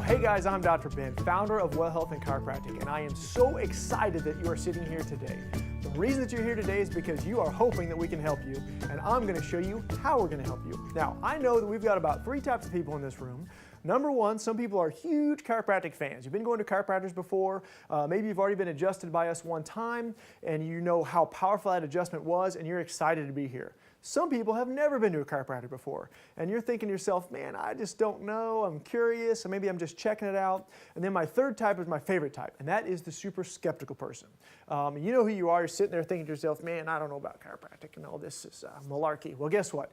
Hey guys, I'm Dr. Ben, founder of Well Health and Chiropractic, and I am so excited that you are sitting here today. The reason that you're here today is because you are hoping that we can help you, and I'm going to show you how we're going to help you. Now, I know that we've got about 3 types of people in this room. Number one, some people are huge chiropractic fans. You've been going to chiropractors before. Maybe you've already been adjusted by us one time, and you know how powerful that adjustment was, and you're excited to be here. Some people have never been to a chiropractor before, and you're thinking to yourself, man, I just don't know, I'm curious, and maybe I'm just checking it out. And then my third type is my favorite type, and that is the super skeptical person. You know who you are, you're sitting there thinking to yourself, man, I don't know about chiropractic and all this is malarkey. Well, guess what?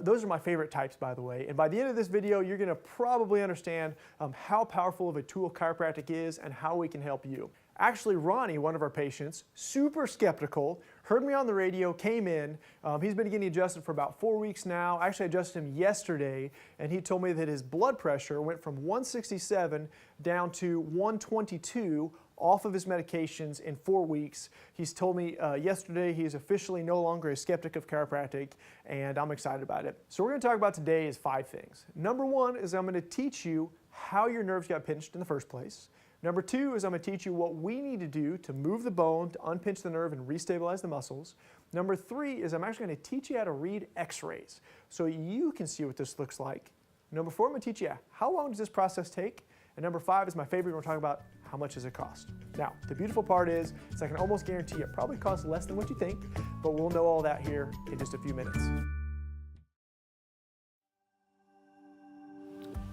Those are my favorite types, by the way. And by the end of this video, you're going to probably understand how powerful of a tool chiropractic is and how we can help you. Actually, Ronnie, one of our patients, super skeptical, heard me on the radio, came in. He's been getting adjusted for about 4 weeks now. I actually adjusted him yesterday, and he told me that his blood pressure went from 167 down to 122 off of his medications in 4 weeks. He's told me yesterday he's officially no longer a skeptic of chiropractic, and I'm excited about it. So we're going to talk about today is 5 things. Number 1 is I'm going to teach you how your nerves got pinched in the first place. Number 2 is I'm going to teach you what we need to do to move the bone, to unpinch the nerve and restabilize the muscles. Number 3 is I'm actually going to teach you how to read x-rays so you can see what this looks like. Number 4, I'm going to teach you how long does this process take. And number 5 is my favorite. We're talking about how much does it cost. Now, the beautiful part is I can almost guarantee it probably costs less than what you think, but we'll know all that here in just a few minutes.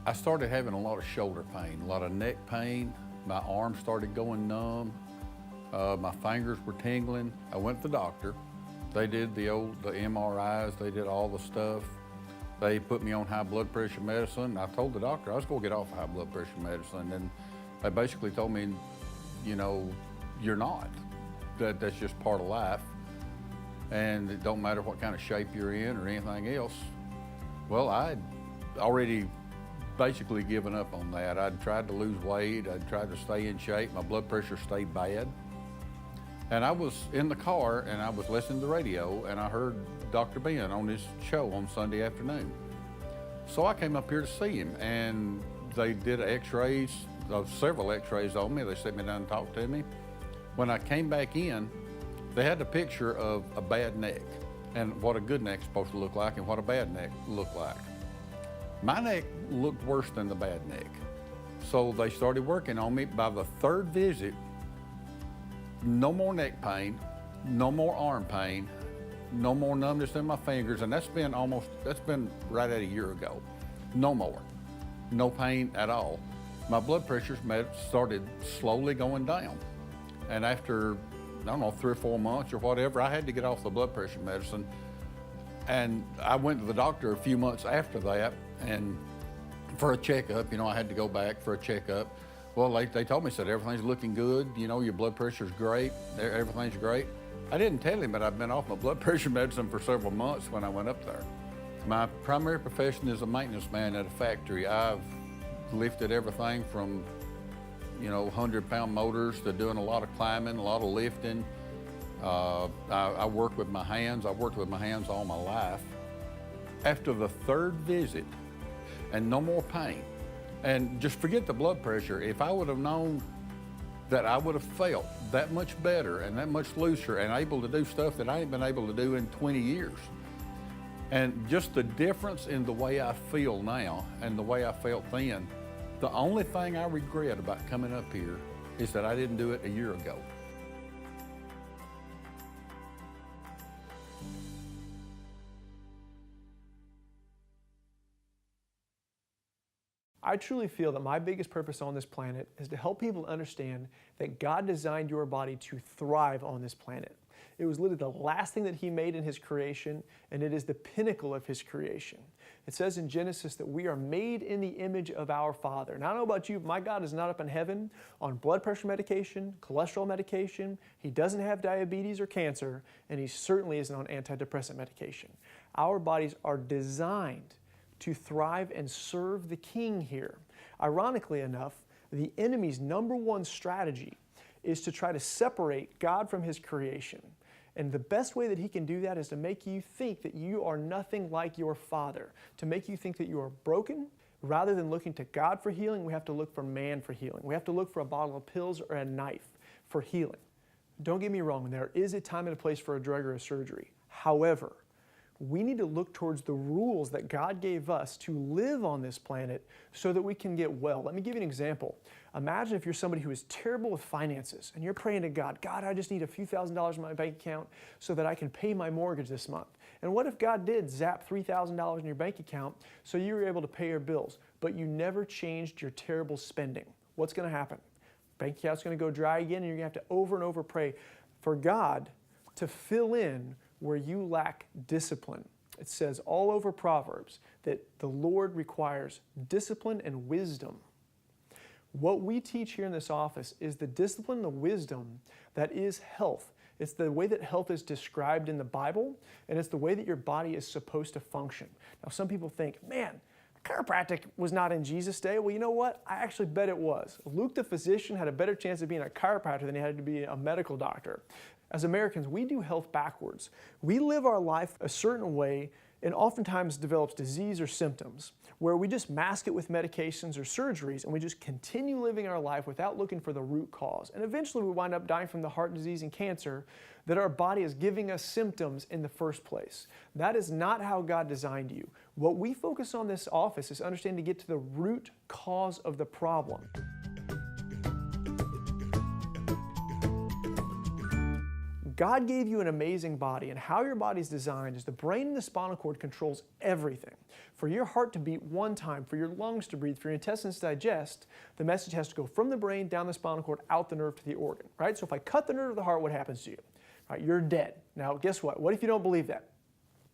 I started having a lot of shoulder pain, a lot of neck pain. My arms started going numb. My fingers were tingling. I went to the doctor. They did the MRIs. They did all the stuff. They put me on high blood pressure medicine. I told the doctor I was going to get off high blood pressure medicine, and they basically told me, you know, you're not. That's just part of life, and it don't matter what kind of shape you're in or anything else. Well, I'd already basically given up on that. I'd tried to lose weight. I'd tried to stay in shape. My blood pressure stayed bad. And I was in the car and I was listening to the radio and I heard Dr. Ben on his show on Sunday afternoon. So I came up here to see him, and they did x-rays, several x-rays on me. They sat me down and talked to me. When I came back in, they had a picture of a bad neck and what a good neck's supposed to look like and what a bad neck looked like. My neck looked worse than the bad neck. So they started working on me. By the 3rd visit, no more neck pain, no more arm pain, no more numbness in my fingers, and that's been right at a year ago. No more, no pain at all. My blood pressure started slowly going down. And after, I don't know, 3 or 4 months or whatever, I had to get off the blood pressure medicine. And I went to the doctor a few months after that, and for a checkup, you know, I had to go back for a checkup. Well, they told me, said everything's looking good, you know, your blood pressure's great, everything's great. I didn't tell him, but I've been off my blood pressure medicine for several months when I went up there. My primary profession is a maintenance man at a factory. I've lifted everything from, you know, 100-pound motors to doing a lot of climbing, a lot of lifting. I work with my hands. I've worked with my hands all my life. After the 3rd visit, and no more pain, and just forget the blood pressure, if I would have known that I would have felt that much better and that much looser and able to do stuff that I ain't been able to do in 20 years. And just the difference in the way I feel now and the way I felt then, the only thing I regret about coming up here is that I didn't do it a year ago. I truly feel that my biggest purpose on this planet is to help people understand that God designed your body to thrive on this planet. It was literally the last thing that He made in His creation, and it is the pinnacle of His creation. It says in Genesis that we are made in the image of our Father. And I don't know about you, but my God is not up in heaven on blood pressure medication, cholesterol medication. He doesn't have diabetes or cancer, and He certainly isn't on antidepressant medication. Our bodies are designed to thrive and serve the King here. Ironically enough, the enemy's #1 strategy is to try to separate God from His creation. And the best way that he can do that is to make you think that you are nothing like your Father, to make you think that you are broken, Rather than looking to God for healing, we have to look for man for healing. We have to look for a bottle of pills or a knife for healing. Don't get me wrong, there is a time and a place for a drug or a surgery. However, we need to look towards the rules that God gave us to live on this planet so that we can get well. Let me give you an example. Imagine if you're somebody who is terrible with finances and you're praying to God, God, I just need a few $1,000s in my bank account so that I can pay my mortgage this month. And what if God did zap $3,000 in your bank account so you were able to pay your bills, but you never changed your terrible spending? What's going to happen? Bank account's going to go dry again, and you're going to have to over and over pray for God to fill in where you lack discipline. It says all over Proverbs that the Lord requires discipline and wisdom. What we teach here in this office is the discipline and the wisdom that is health. It's the way that health is described in the Bible, and it's the way that your body is supposed to function. Now, some people think, man, chiropractic was not in Jesus' day. Well, you know what? I actually bet it was. Luke the physician had a better chance of being a chiropractor than he had to be a medical doctor. As Americans, we do health backwards. We live our life a certain way and oftentimes develops disease or symptoms where we just mask it with medications or surgeries and we just continue living our life without looking for the root cause. And eventually we wind up dying from the heart disease and cancer that our body is giving us symptoms in the first place. That is not how God designed you. What we focus on this office is understanding to get to the root cause of the problem. God gave you an amazing body, and how your body is designed is the brain and the spinal cord controls everything. For your heart to beat one time, for your lungs to breathe, for your intestines to digest, the message has to go from the brain, down the spinal cord, out the nerve to the organ, right? So if I cut the nerve of the heart, what happens to you? Right, you're dead. Now, guess what? What if you don't believe that?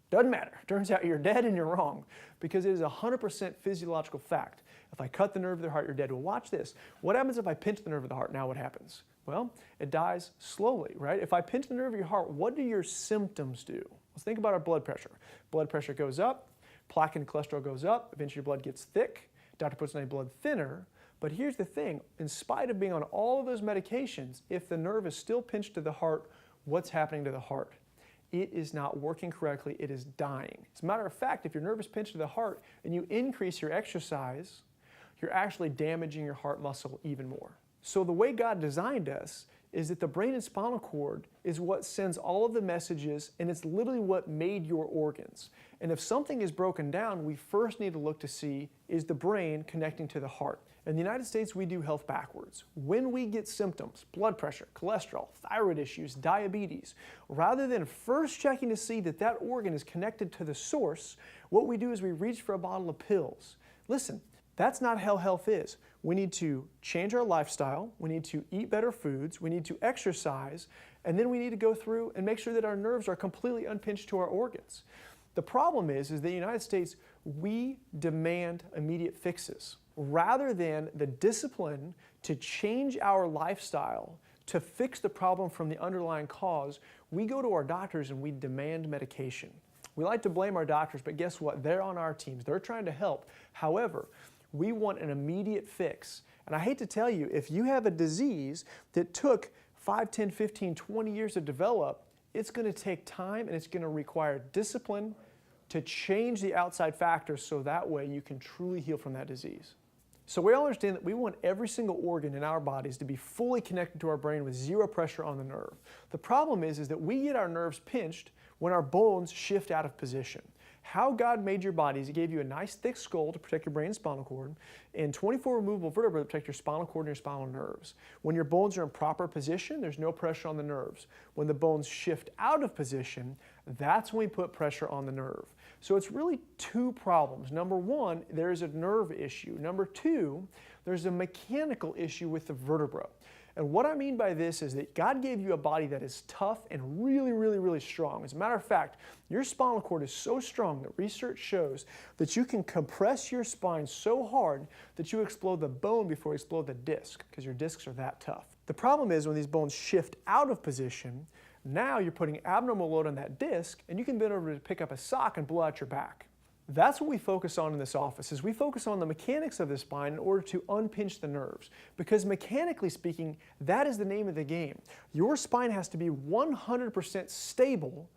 Doesn't matter. Turns out you're dead and you're wrong because it is 100% physiological fact. If I cut the nerve of the heart, you're dead. Well, watch this. What happens if I pinch the nerve of the heart? Now what happens? Well, it dies slowly, right? If I pinch the nerve of your heart, what do your symptoms do? Let's think about our blood pressure. Blood pressure goes up, plaque and cholesterol goes up, eventually your blood gets thick, doctor puts in a blood thinner. But here's the thing, in spite of being on all of those medications, if the nerve is still pinched to the heart, what's happening to the heart? It is not working correctly, it is dying. As a matter of fact, if your nerve is pinched to the heart and you increase your exercise, you're actually damaging your heart muscle even more. So the way God designed us is that the brain and spinal cord is what sends all of the messages, and it's literally what made your organs. And if something is broken down, we first need to look to see, is the brain connecting to the heart? In the United States, we do health backwards. When we get symptoms, blood pressure, cholesterol, thyroid issues, diabetes, rather than first checking to see that that organ is connected to the source, what we do is we reach for a bottle of pills. Listen, that's not how health is. We need to change our lifestyle, we need to eat better foods, we need to exercise, and then we need to go through and make sure that our nerves are completely unpinched to our organs. The problem is that in the United States, we demand immediate fixes rather than the discipline to change our lifestyle to fix the problem from the underlying cause. We go to our doctors and we demand medication. We like to blame our doctors, but guess what? They're on our teams. They're trying to help. However, we want an immediate fix. And I hate to tell you, if you have a disease that took 5, 10, 15, 20 years to develop, it's going to take time and it's going to require discipline to change the outside factors so that way you can truly heal from that disease. So we all understand that we want every single organ in our bodies to be fully connected to our brain with zero pressure on the nerve. The problem is that we get our nerves pinched when our bones shift out of position. How God made your body is He gave you a nice thick skull to protect your brain and spinal cord and 24 removable vertebrae to protect your spinal cord and your spinal nerves. When your bones are in proper position, there's no pressure on the nerves. When the bones shift out of position, that's when we put pressure on the nerve. So it's really two problems. Number one, there's a nerve issue. Number two, there's a mechanical issue with the vertebra. And what I mean by this is that God gave you a body that is tough and really, really, really strong. As a matter of fact, your spinal cord is so strong that research shows that you can compress your spine so hard that you explode the bone before you explode the disc, because your discs are that tough. The problem is when these bones shift out of position, now you're putting abnormal load on that disc, and you can bend over to pick up a sock and blow out your back. That's what we focus on in this office, is we focus on the mechanics of the spine in order to unpinch the nerves. Because mechanically speaking, that is the name of the game. Your spine has to be 100% stable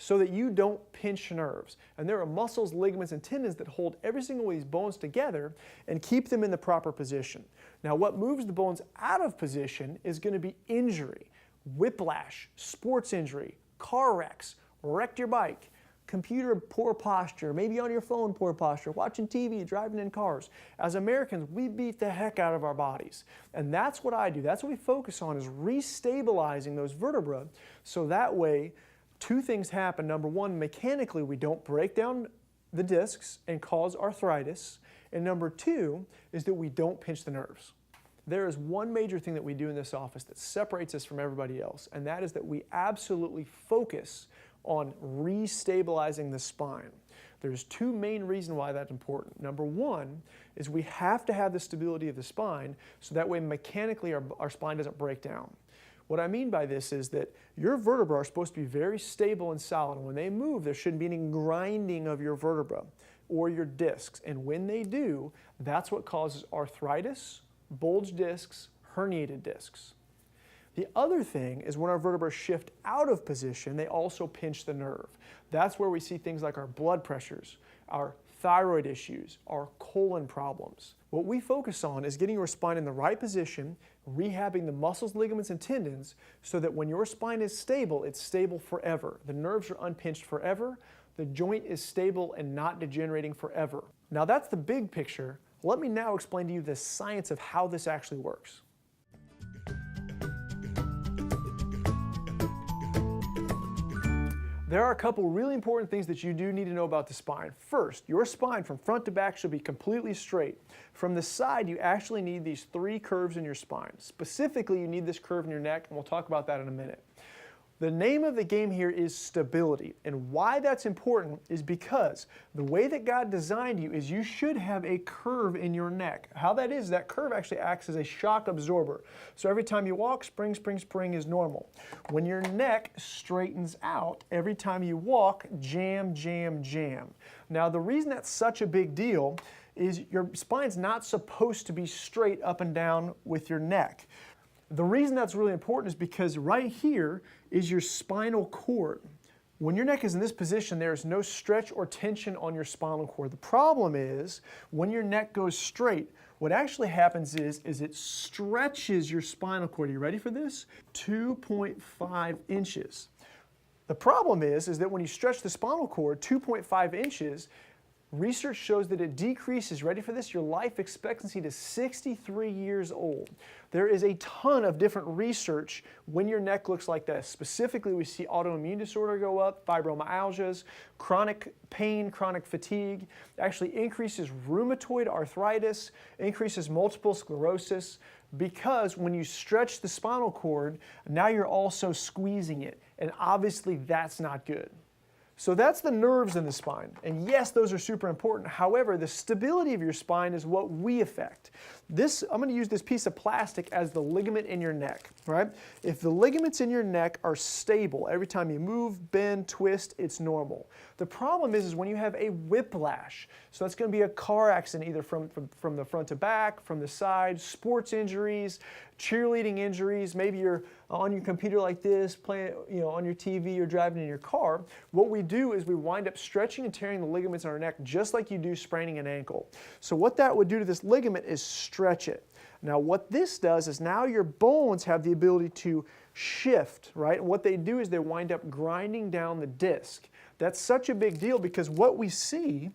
so that you don't pinch nerves. And there are muscles, ligaments, and tendons that hold every single one of these bones together and keep them in the proper position. Now, what moves the bones out of position is going to be injury, whiplash, sports injury, car wrecks, wrecked your bike, computer poor posture, maybe on your phone poor posture, watching TV, driving in cars. As Americans, we beat the heck out of our bodies. And that's what I do. That's what we focus on, is restabilizing those vertebrae, so that way two things happen. Number one, mechanically we don't break down the discs and cause arthritis. And number two is that we don't pinch the nerves. There is one major thing that we do in this office that separates us from everybody else, and that is that we absolutely focus on restabilizing the spine. There's two main reasons why that's important. Number one is we have to have the stability of the spine so that way mechanically our spine doesn't break down. What I mean by this is that your vertebrae are supposed to be very stable and solid, and when they move, there shouldn't be any grinding of your vertebra or your discs. And when they do, that's what causes arthritis, bulged discs, herniated discs. The other thing is when our vertebrae shift out of position, they also pinch the nerve. That's where we see things like our blood pressures, our thyroid issues, our colon problems. What we focus on is getting your spine in the right position, rehabbing the muscles, ligaments, and tendons so that when your spine is stable, it's stable forever. The nerves are unpinched forever. The joint is stable and not degenerating forever. Now that's the big picture. Let me now explain to you the science of how this actually works. There are a couple really important things that you do need to know about the spine. First, your spine from front to back should be completely straight. From the side, you actually need these three curves in your spine. Specifically, you need this curve in your neck, and we'll talk about that in a minute. The name of the game here is stability, and why that's important is because the way that God designed you is you should have a curve in your neck. How that is, that curve actually acts as a shock absorber. So every time you walk, spring, spring, spring is normal. When your neck straightens out, every time you walk, jam, jam, jam. Now the reason that's such a big deal is your spine's not supposed to be straight up and down with your neck. The reason that's really important is because right here is your spinal cord. When your neck is in this position, there is no stretch or tension on your spinal cord. The problem is when your neck goes straight, what actually happens is it stretches your spinal cord. Are you ready for this? 2.5 inches. The problem is that when you stretch the spinal cord 2.5 inches, research shows that it decreases, ready for this, your life expectancy to 63 years old. There is a ton of different research when your neck looks like this. Specifically, we see autoimmune disorder go up, fibromyalgias, chronic pain, chronic fatigue. It actually increases rheumatoid arthritis, increases multiple sclerosis, because when you stretch the spinal cord, now you're also squeezing it. And obviously that's not good. So that's the nerves in the spine. And yes, those are super important. However, the stability of your spine is what we affect. I'm going to use this piece of plastic as the ligament in your neck, right? If the ligaments in your neck are stable, every time you move, bend, twist, it's normal. The problem is when you have a whiplash. So that's going to be a car accident, either from the front to back, from the side, sports injuries, cheerleading injuries, maybe you're on your computer like this, playing, on your TV or driving in your car. What we do is we wind up stretching and tearing the ligaments in our neck just like you do spraining an ankle. So what that would do to this ligament is stretch it. Now what this does is now your bones have the ability to shift, right? And what they do is they wind up grinding down the disc. That's such a big deal because what we see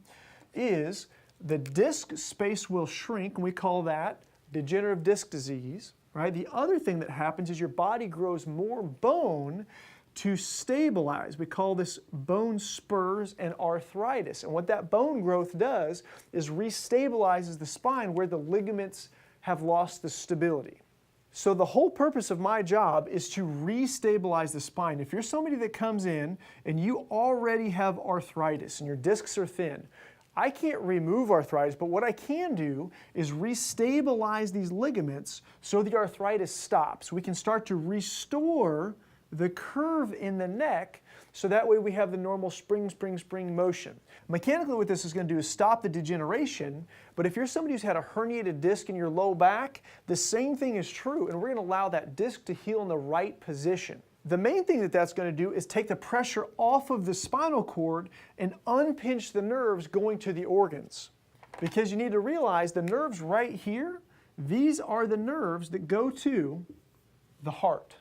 is the disc space will shrink, and we call that degenerative disc disease. Right? The other thing that happens is your body grows more bone to stabilize. We call this bone spurs and arthritis. And what that bone growth does is restabilizes the spine where the ligaments have lost the stability. So the whole purpose of my job is to restabilize the spine. If you're somebody that comes in and you already have arthritis and your discs are thin, I can't remove arthritis, but what I can do is restabilize these ligaments so the arthritis stops. We can start to restore the curve in the neck so that way we have the normal spring, spring, spring motion. Mechanically what this is going to do is stop the degeneration, but if you're somebody who's had a herniated disc in your low back, the same thing is true, and we're going to allow that disc to heal in the right position. The main thing that that's going to do is take the pressure off of the spinal cord and unpinch the nerves going to the organs. Because you need to realize the nerves right here, these are the nerves that go to the heart.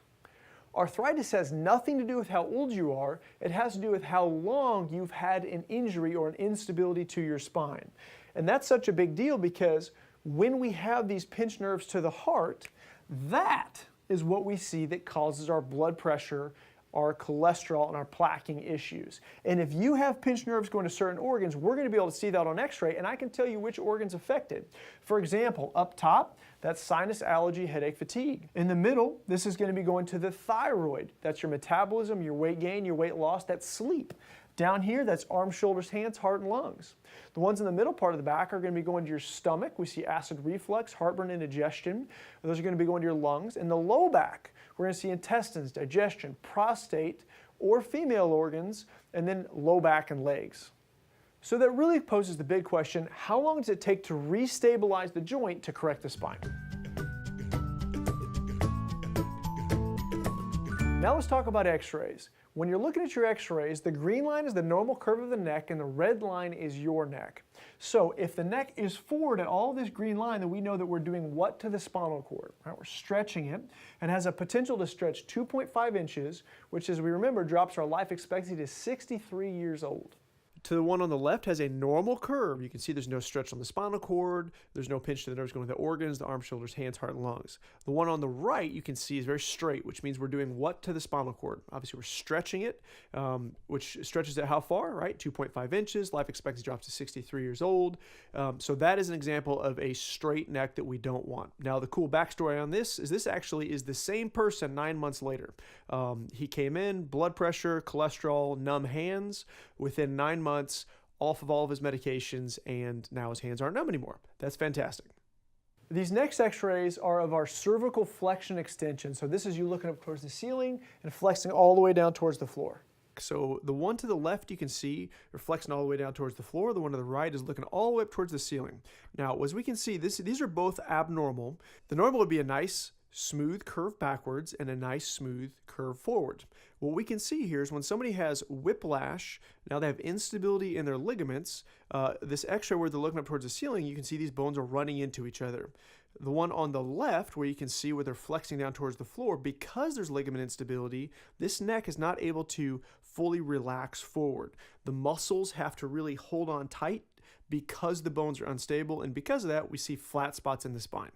Arthritis has nothing to do with how old you are. It has to do with how long you've had an injury or an instability to your spine. And that's such a big deal because when we have these pinched nerves to the heart, that is what we see that causes our blood pressure, our cholesterol, and our plaquing issues. And if you have pinched nerves going to certain organs, we're going to be able to see that on x-ray, and I can tell you which organ's affected. For example, up top, that's sinus, allergy, headache, fatigue. In the middle, this is going to be going to the thyroid. That's your metabolism, your weight gain, your weight loss, that's sleep. Down here, that's arms, shoulders, hands, heart, and lungs. The ones in the middle part of the back are going to be going to your stomach. We see acid reflux, heartburn, and indigestion. Those are going to be going to your lungs. In the low back, we're going to see intestines, digestion, prostate, or female organs, and then low back and legs. So that really poses the big question, how long does it take to restabilize the joint to correct the spine? Now let's talk about x-rays. When you're looking at your x-rays, the green line is the normal curve of the neck and the red line is your neck. So if the neck is forward at all this green line, then we know that we're doing what to the spinal cord? Right? We're stretching it and has a potential to stretch 2.5 inches, which as we remember drops our life expectancy to 63 years old. To the one on the left has a normal curve. You can see there's no stretch on the spinal cord. There's no pinch to the nerves going to the organs, the arms, shoulders, hands, heart, and lungs. The one on the right you can see is very straight, which means we're doing what to the spinal cord? Obviously, we're stretching it, which stretches it how far, right? 2.5 inches. Life expectancy drops to 63 years old. So that is an example of a straight neck that we don't want. Now, the cool backstory on this is actually is the same person 9 months later. He came in, blood pressure, cholesterol, numb hands. Within 9 months, off of all of his medications, and now his hands aren't numb anymore. That's fantastic. These next x-rays are of our cervical flexion extension. So this is you looking up towards the ceiling and flexing all the way down towards the floor. So the one to the left you can see are flexing all the way down towards the floor. The one to the right is looking all the way up towards the ceiling. Now, as we can see, these are both abnormal. The normal would be a nice smooth curve backwards and a nice smooth curve forward. What we can see here is when somebody has whiplash, now they have instability in their ligaments, this x-ray where they're looking up towards the ceiling, you can see these bones are running into each other. The one on the left where you can see where they're flexing down towards the floor, because there's ligament instability, this neck is not able to fully relax forward. The muscles have to really hold on tight because the bones are unstable, and because of that we see flat spots in the spine.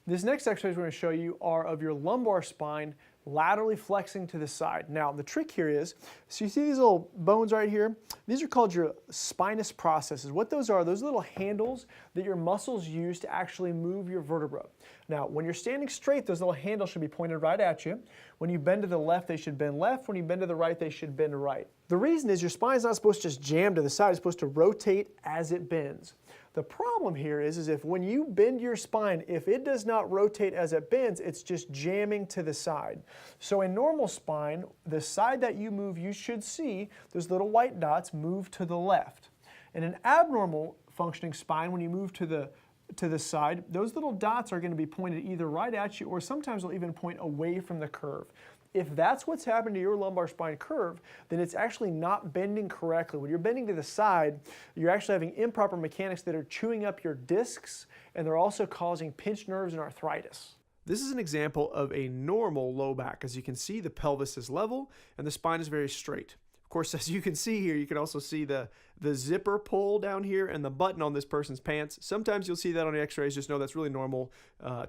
This next x-rays we're going to show you are of your lumbar spine laterally flexing to the side. Now, the trick here is, so you see these little bones right here? These are called your spinous processes. What those are, those little handles that your muscles use to actually move your vertebra. Now, when you're standing straight, those little handles should be pointed right at you. When you bend to the left, they should bend left. When you bend to the right, they should bend right. The reason is your spine's not supposed to just jam to the side. It's supposed to rotate as it bends. The problem here is if when you bend your spine, if it does not rotate as it bends, it's just jamming to the side. So in normal spine, the side that you move, you should see those little white dots move to the left. In an abnormal functioning spine, when you move to the side, those little dots are going to be pointed either right at you or sometimes they'll even point away from the curve. If that's what's happened to your lumbar spine curve, then it's actually not bending correctly. When you're bending to the side, you're actually having improper mechanics that are chewing up your discs, and they're also causing pinched nerves and arthritis. This is an example of a normal low back. As you can see, the pelvis is level and the spine is very straight. Of course, as you can see here, you can also see the zipper pull down here and the button on this person's pants. Sometimes you'll see that on the x-rays. Just know that's really normal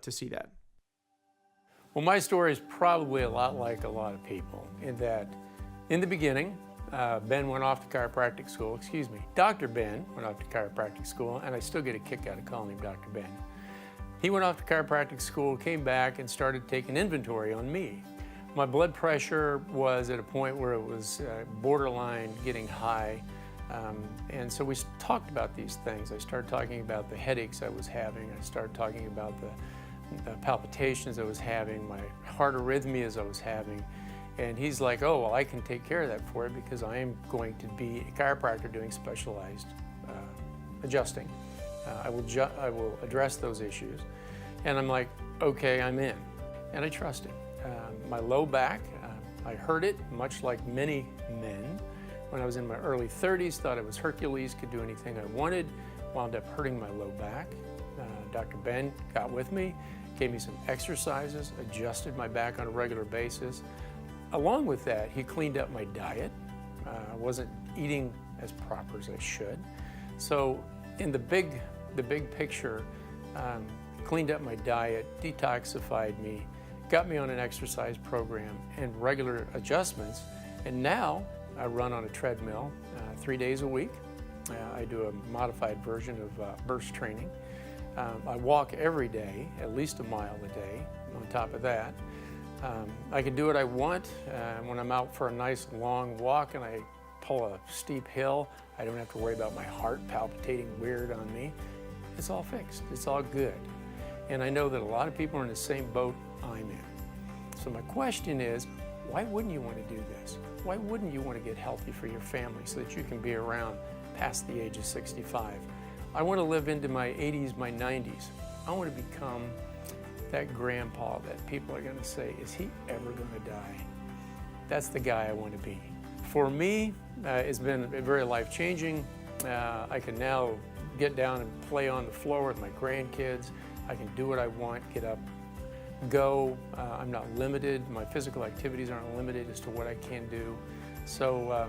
to see that. Well, my story is probably a lot like a lot of people in that in the beginning, Ben went off to chiropractic school, Dr. Ben went off to chiropractic school, and I still get a kick out of calling him Dr. Ben. He went off to chiropractic school, came back, and started taking inventory on me. My blood pressure was at a point where it was borderline getting high, and so we talked about these things. I started talking about the headaches I was having. I started talking about the palpitations I was having, my heart arrhythmias I was having, and he's like, oh, well, I can take care of that for you because I am going to be a chiropractor doing specialized adjusting. I will address those issues. And I'm like, okay, I'm in. And I trust him. My low back, I heard it, much like many men. When I was in my early 30s, thought I was Hercules, could do anything I wanted, wound up hurting my low back. Dr. Ben got with me, gave me some exercises, adjusted my back on a regular basis. Along with that, he cleaned up my diet. I wasn't eating as proper as I should. So in the big picture, cleaned up my diet, detoxified me, got me on an exercise program and regular adjustments. And now I run on a treadmill 3 days a week. I do a modified version of burst training. I walk every day, at least a mile a day on top of that. I can do what I want. When I'm out for a nice long walk and I pull a steep hill, I don't have to worry about my heart palpitating weird on me. It's all fixed, it's all good. And I know that a lot of people are in the same boat I'm in. So my question is, why wouldn't you want to do this? Why wouldn't you want to get healthy for your family so that you can be around past the age of 65? I want to live into my 80s, my 90s. I want to become that grandpa that people are going to say, is he ever going to die? That's the guy I want to be. For me, it's been very life-changing. I can now get down and play on the floor with my grandkids. I can do what I want, get up, go. I'm not limited. My physical activities aren't limited as to what I can do. So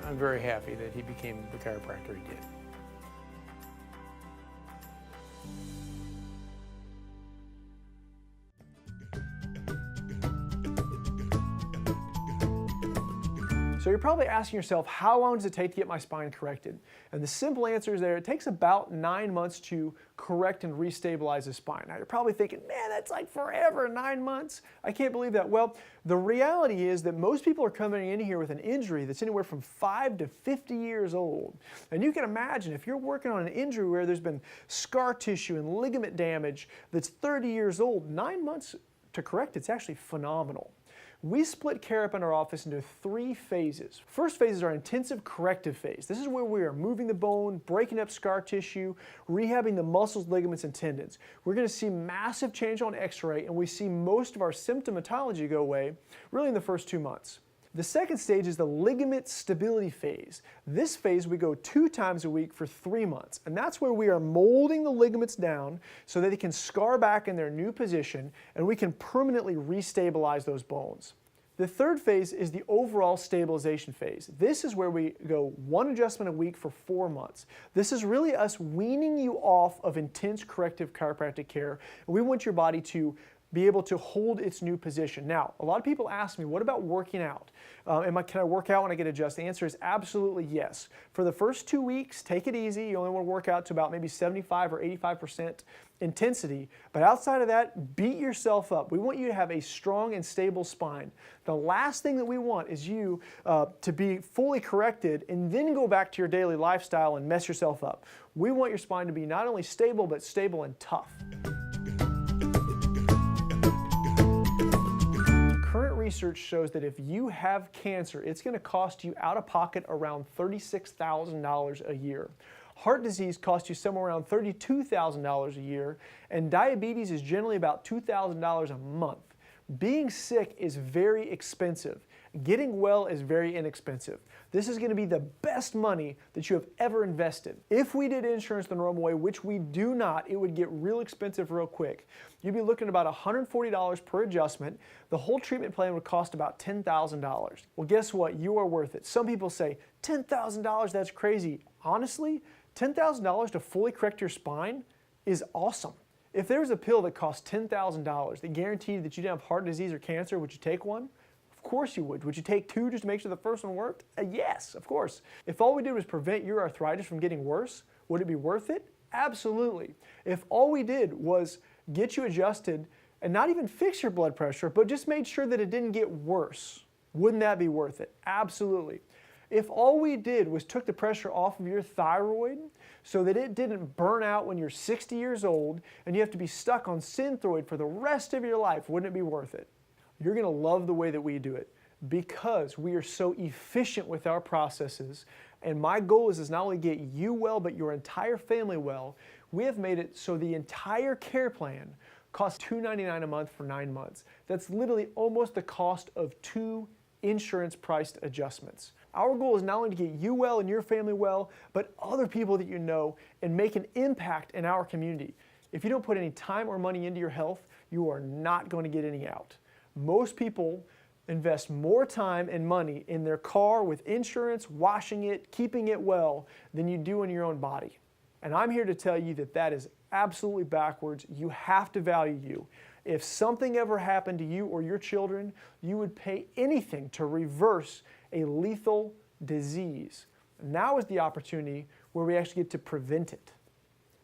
I'm very happy that he became the chiropractor he did. So you're probably asking yourself, how long does it take to get my spine corrected? And the simple answer is there, it takes about 9 months to correct and restabilize the spine. Now you're probably thinking, man, that's like forever, 9 months. I can't believe that. Well, the reality is that most people are coming in here with an injury that's anywhere from 5 to 50 years old. And you can imagine if you're working on an injury where there's been scar tissue and ligament damage that's 30 years old, 9 months to correct it's actually phenomenal. We split care up in our office into 3 phases. First phase is our intensive corrective phase. This is where we are moving the bone, breaking up scar tissue, rehabbing the muscles, ligaments, and tendons. We're going to see massive change on x-ray, and we see most of our symptomatology go away really in the first 2 months. The second stage is the ligament stability phase. This phase we go 2 times a week for 3 months, and that's where we are molding the ligaments down so that they can scar back in their new position and we can permanently restabilize those bones. The third phase is the overall stabilization phase. This is where we go 1 adjustment a week for 4 months. This is really us weaning you off of intense corrective chiropractic care, and we want your body to be able to hold its new position. Now, a lot of people ask me, what about working out? Can I work out when I get adjusted? The answer is absolutely yes. For the first 2 weeks, take it easy. You only want to work out to about maybe 75 or 85% intensity. But outside of that, beat yourself up. We want you to have a strong and stable spine. The last thing that we want is you to be fully corrected and then go back to your daily lifestyle and mess yourself up. We want your spine to be not only stable, but stable and tough. Current research shows that if you have cancer, it's going to cost you out of pocket around $36,000 a year. Heart disease costs you somewhere around $32,000 a year, and diabetes is generally about $2,000 a month. Being sick is very expensive. Getting well is very inexpensive. This is going to be the best money that you have ever invested. If we did insurance the normal way, which we do not, it would get real expensive real quick. You'd be looking at about $140 per adjustment. The whole treatment plan would cost about $10,000. Well, guess what? You are worth it. Some people say, $10,000, that's crazy. Honestly, $10,000 to fully correct your spine is awesome. If there was a pill that cost $10,000 that guaranteed that you didn't have heart disease or cancer, would you take one? Of course you would. Would you take 2 just to make sure the first one worked? Yes, of course. If all we did was prevent your arthritis from getting worse, would it be worth it? Absolutely. If all we did was get you adjusted and not even fix your blood pressure, but just made sure that it didn't get worse, wouldn't that be worth it? Absolutely. If all we did was took the pressure off of your thyroid so that it didn't burn out when you're 60 years old and you have to be stuck on Synthroid for the rest of your life, wouldn't it be worth it? You're going to love the way that we do it because we are so efficient with our processes. And my goal is not only get you well, but your entire family well. We have made it so the entire care plan costs $299 a month for 9 months. That's literally almost the cost of 2 insurance priced adjustments. Our goal is not only to get you well and your family well, but other people that you know and make an impact in our community. If you don't put any time or money into your health, you are not going to get any out. Most people invest more time and money in their car with insurance, washing it, keeping it well, than you do in your own body. And I'm here to tell you that that is absolutely backwards. You have to value you. If something ever happened to you or your children, you would pay anything to reverse a lethal disease. Now is the opportunity where we actually get to prevent it.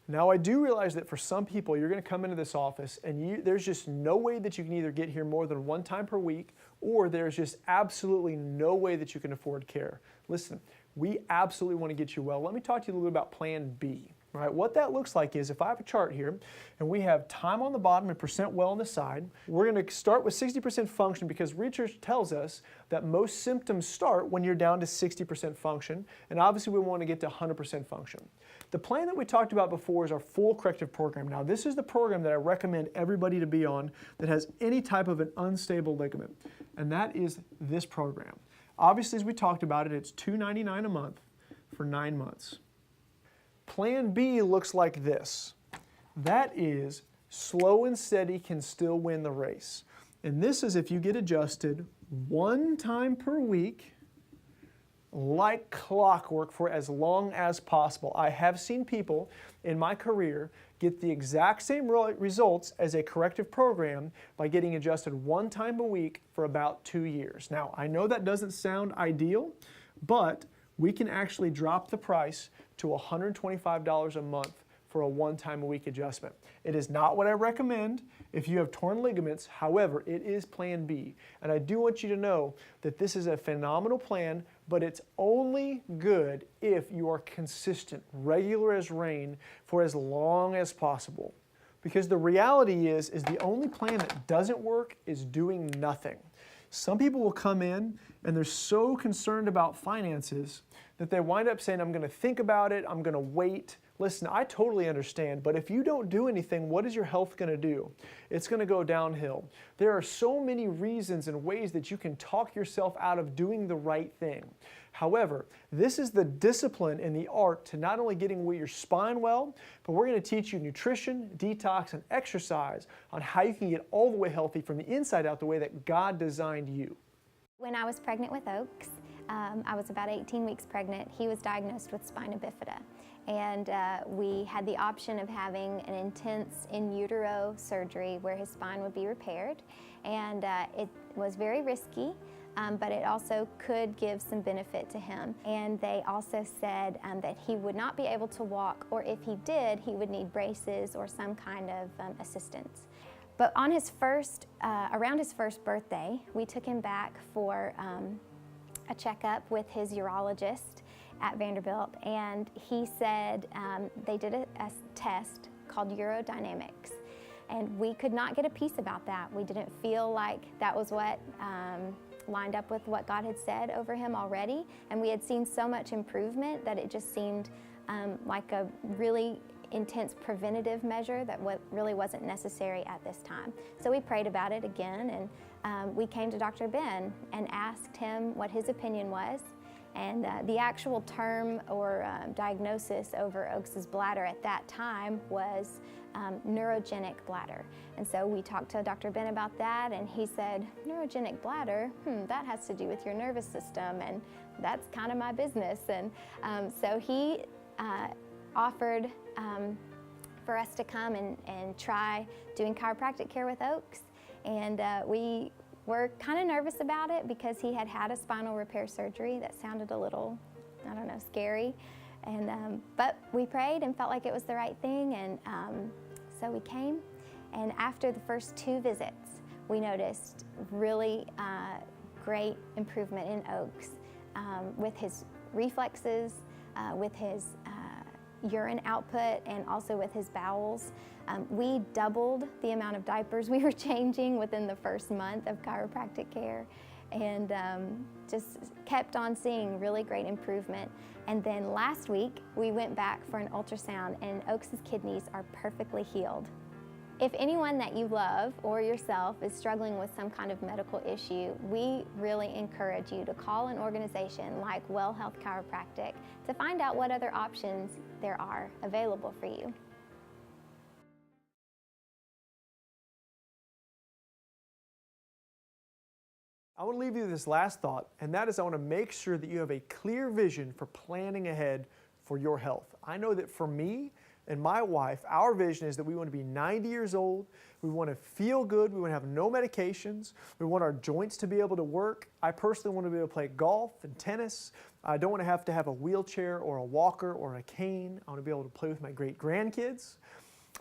Now, I do realize that for some people, you're going to come into this office and there's just no way that you can either get here more than one time per week, or there's just absolutely no way that you can afford care. Listen, we absolutely want to get you well. Let me talk to you a little bit about Plan B. All right, what that looks like is if I have a chart here and we have time on the bottom and percent well on the side, we're going to start with 60% function because research tells us that most symptoms start when you're down to 60% function, and obviously we want to get to 100% function. The plan that we talked about before is our full corrective program. Now, this is the program that I recommend everybody to be on that has any type of an unstable ligament, and that is this program. Obviously, as we talked about it, it's $299 a month for 9 months. Plan B looks like this. That is slow and steady can still win the race. And this is if you get adjusted one time per week like clockwork for as long as possible. I have seen people in my career get the exact same results as a corrective program by getting adjusted one time a week for about 2 years. Now, I know that doesn't sound ideal, but we can actually drop the price to $125 a month for a one-time-a-week adjustment. It is not what I recommend if you have torn ligaments. However, it is Plan B. And I do want you to know that this is a phenomenal plan, but it's only good if you are consistent, regular as rain, for as long as possible. Because the reality is the only plan that doesn't work is doing nothing. Some people will come in and they're so concerned about finances that they wind up saying, I'm going to think about it, I'm going to wait. Listen, I totally understand, but if you don't do anything, what is your health going to do? It's going to go downhill. There are so many reasons and ways that you can talk yourself out of doing the right thing. However, this is the discipline and the art to not only getting your spine well, but we're going to teach you nutrition, detox, and exercise on how you can get all the way healthy from the inside out the way that God designed you. When I was pregnant with Oaks, I was about 18 weeks pregnant. He was diagnosed with spina bifida. And we had the option of having an intense in utero surgery where his spine would be repaired. And it was very risky, but it also could give some benefit to him. And they also said that he would not be able to walk, or if he did, he would need braces or some kind of assistance. But on his around his first birthday, we took him back for a checkup with his urologist at Vanderbilt, and he said they did a test called urodynamics, and we could not get a peace about that. We didn't feel like that was what lined up with what God had said over him already, and we had seen so much improvement that it just seemed like a really intense preventative measure that really wasn't necessary at this time. So we prayed about it again, and we came to Dr. Ben and asked him what his opinion was. And the actual term or diagnosis over Oaks's bladder at that time was neurogenic bladder. And so we talked to Dr. Ben about that, and he said, neurogenic bladder, that has to do with your nervous system, and that's kind of my business. And so he offered for us to come and try doing chiropractic care with Oaks. And we were kind of nervous about it because he had had a spinal repair surgery that sounded a little, I don't know, scary. And but we prayed and felt like it was the right thing, and so we came. And after the first 2 visits, we noticed really great improvement in Oaks with his reflexes, with his urine output, and also with his bowels. We doubled the amount of diapers we were changing within the first month of chiropractic care, and just kept on seeing really great improvement. And then last week, we went back for an ultrasound, and Oaks's kidneys are perfectly healed. If anyone that you love or yourself is struggling with some kind of medical issue, we really encourage you to call an organization like Well Health Chiropractic to find out what other options there are available for you. I want to leave you with this last thought, and that is I want to make sure that you have a clear vision for planning ahead for your health. I know that for me and my wife, our vision is that we want to be 90 years old, we want to feel good, we want to have no medications, we want our joints to be able to work. I personally want to be able to play golf and tennis. I don't want to have a wheelchair or a walker or a cane. I want to be able to play with my great grandkids.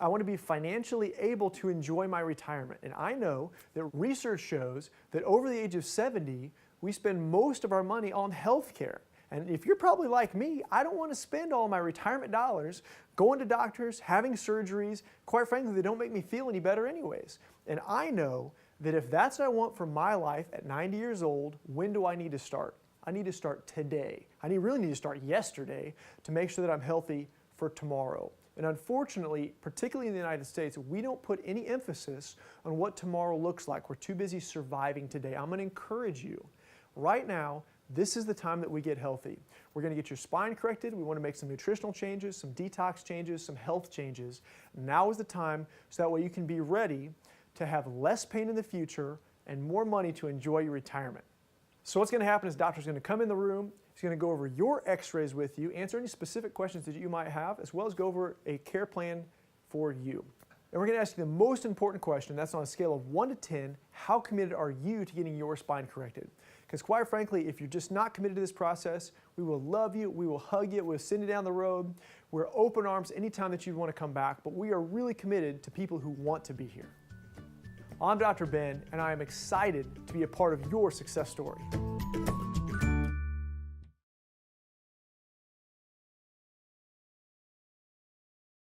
I want to be financially able to enjoy my retirement. And I know that research shows that over the age of 70, we spend most of our money on health care. And if you're probably like me, I don't want to spend all my retirement dollars going to doctors, having surgeries. Quite frankly, they don't make me feel any better anyways. And I know that if that's what I want for my life at 90 years old, when do I need to start? I need to start today. I really need to start yesterday to make sure that I'm healthy for tomorrow. And unfortunately, particularly in the United States, we don't put any emphasis on what tomorrow looks like. We're too busy surviving today. I'm going to encourage you. Right now, this is the time that we get healthy. We're going to get your spine corrected. We want to make some nutritional changes, some detox changes, some health changes. Now is the time so that way you can be ready to have less pain in the future and more money to enjoy your retirement. So what's going to happen is doctor's going to come in the room. He's going to go over your x-rays with you, answer any specific questions that you might have, as well as go over a care plan for you. And we're going to ask you the most important question. That's on a scale of 1 to 10. How committed are you to getting your spine corrected? Because quite frankly, if you're just not committed to this process, we will love you, we will hug you, we'll send you down the road. We're open arms anytime that you want to come back, but we are really committed to people who want to be here. I'm Dr. Ben, and I am excited to be a part of your success story.